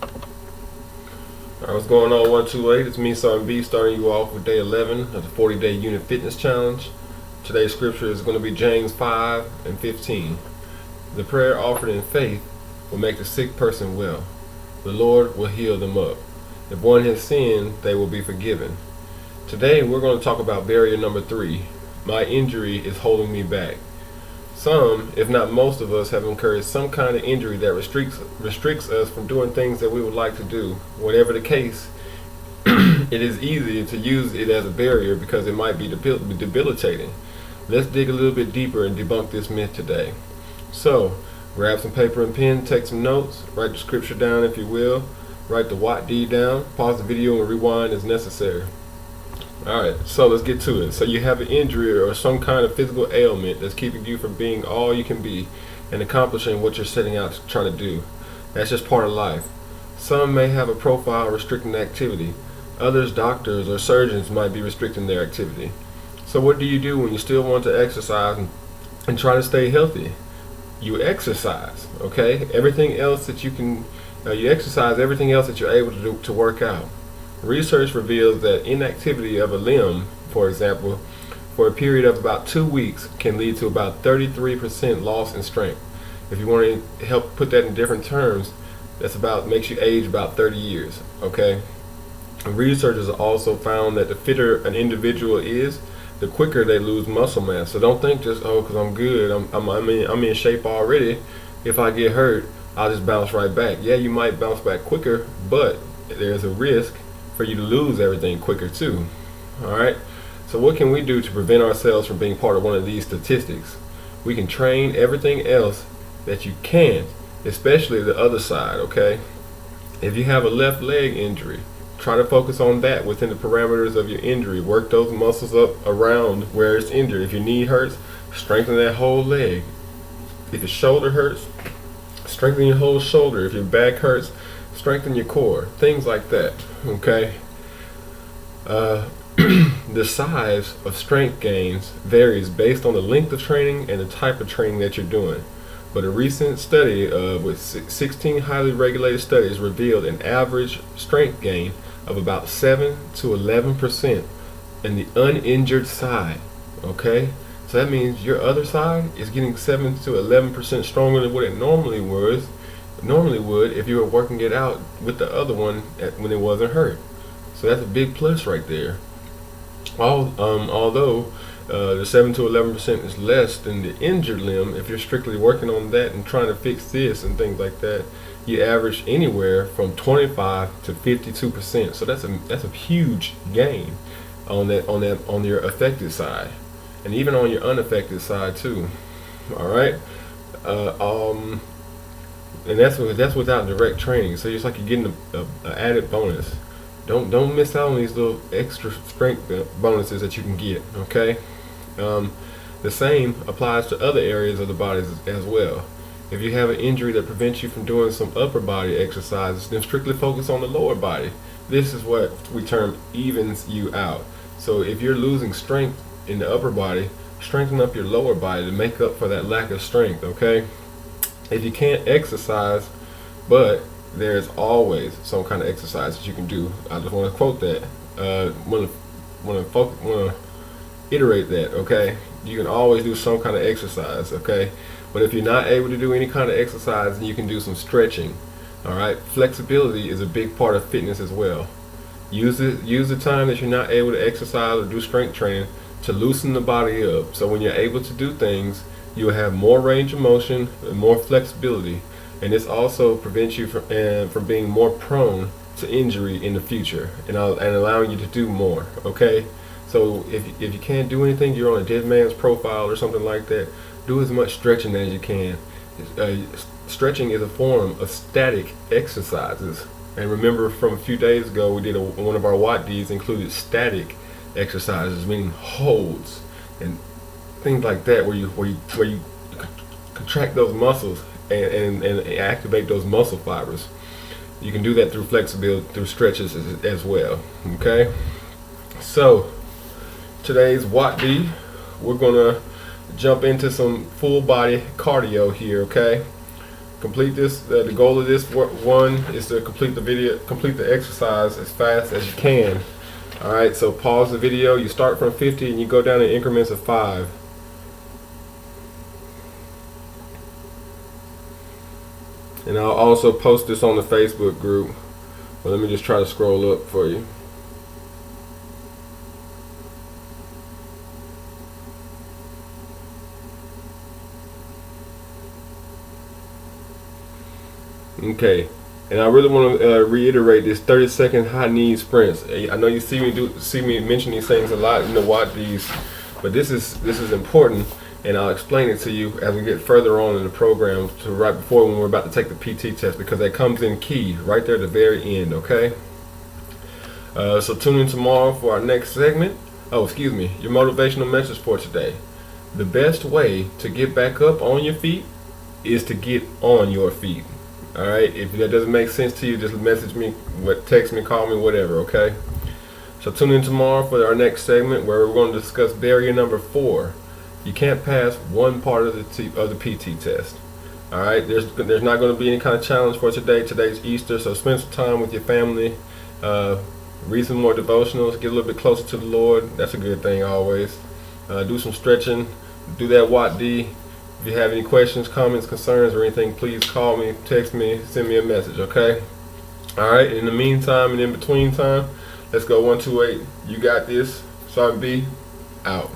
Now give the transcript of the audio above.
Alright, what's going on 128? It's me, Son B, starting you off with day 11 of the 40-day unit fitness challenge. Today's scripture is going to be James 5:15. The prayer offered in faith will make the sick person well. The Lord will heal them up. If one has sinned, they will be forgiven. Today we're going to talk about barrier number 3. My injury is holding me back. Some, if not most of us, have incurred some kind of injury that restricts us from doing things that we would like to do. Whatever the case, it is easy to use it as a barrier because it might be debilitating. Let's dig a little bit deeper and debunk this myth today. So, grab some paper and pen, take some notes, write the scripture down if you will, write the what D down, pause the video and rewind as necessary. Alright, so let's get to it. So you have an injury or some kind of physical ailment that's keeping you from being all you can be and accomplishing what you're setting out to try to do. That's just part of life. Some may have a profile restricting activity. Others, doctors or surgeons, might be restricting their activity. So what do you do when you still want to exercise and try to stay healthy? You exercise, okay? Everything else that you can, you exercise everything else that you're able to do to work out. Research reveals that inactivity of a limb, for example, for a period of about 2 weeks can lead to about 33% loss in strength. If you want to help put that in different terms, makes you age about 30 years, okay? Researchers also found that the fitter an individual is, the quicker they lose muscle mass. So don't think just, oh, because I'm good, I'm in shape already. If I get hurt, I'll just bounce right back. Yeah, you might bounce back quicker, but there's a risk for you to lose everything quicker too. Alright, so what can we do to prevent ourselves from being part of one of these statistics? We can train everything else that you can't, especially the other side, okay? If you have a left leg injury, try to focus on that within the parameters of your injury. Work those muscles up around where it's injured. If your knee hurts, strengthen that whole leg. If your shoulder hurts, strengthen your whole shoulder. If your back hurts, strengthen your core. Things like that, okay? The size of strength gains varies based on the length of training and the type of training that you're doing. But a recent study with 16 highly regulated studies revealed an average strength gain of about 7 to 11% in the uninjured side, okay? So that means your other side is getting 7 to 11% stronger than what it normally would if you were working it out with the other one when it wasn't hurt. So that's a big plus right there. Although the 7 to 11% is less than the injured limb, if you're strictly working on that and trying to fix this and things like that, you average anywhere from 25 to 52%. So that's a huge gain on your affected side, and even on your unaffected side too. All right. And that's without direct training. So it's like you're getting an added bonus. Don't miss out on these little extra strength bonuses that you can get. Okay. The same applies to other areas of the body as well. If you have an injury that prevents you from doing some upper body exercises, then strictly focus on the lower body. This is what we term evens you out. So if you're losing strength in the upper body, strengthen up your lower body to make up for that lack of strength, okay? If you can't exercise, but there's always some kind of exercise that you can do. I just want to quote that. Want to iterate that, okay? You can always do some kind of exercise, okay? But if you're not able to do any kind of exercise, then you can do some stretching. All right, flexibility is a big part of fitness as well. Use the time that you're not able to exercise or do strength training to loosen the body up. So when you're able to do things, you'll have more range of motion and more flexibility, and this also prevents you from being more prone to injury in the future, and allowing you to do more. Okay, so if you can't do anything, you're on a dead man's profile or something like that, do as much stretching as you can. Stretching is a form of static exercises, and remember from a few days ago we did one of our Watt Ds included static exercises, meaning holds and things like that, where you contract those muscles and activate those muscle fibers. You can do that through flexibility, through stretches as well. Okay, so today's Watt D, we're gonna jump into some full body cardio here. Okay, Complete this. The goal of this one is to complete the exercise as fast as you can. All right. So pause the video. You start from 50 and you go down in increments of 5. And I'll also post this on the Facebook group. But let me just try to scroll up for you. Okay, and I really want to reiterate this 30-second high knee sprints. I know you see me mention these things a lot in the WOD-Ds, but this is important, and I'll explain it to you as we get further on in the program, to right before when we're about to take the PT test, because that comes in key right there at the very end. Okay. So tune in tomorrow for our next segment. Oh, excuse me, your motivational message for today. The best way to get back up on your feet is to get on your feet. All right. If that doesn't make sense to you, just message me, text me, call me, whatever. Okay. So tune in tomorrow for our next segment where we're going to discuss barrier number 4. You can't pass one part of the PT test. All right. There's not going to be any kind of challenge for today. Today's Easter, so spend some time with your family. Read some more devotionals. Get a little bit closer to the Lord. That's a good thing always. Do some stretching. Do that WOD-D. If you have any questions, comments, concerns, or anything, please call me, text me, send me a message, okay? All right, in the meantime and in between time, let's go 128. You got this. Sergeant B, out.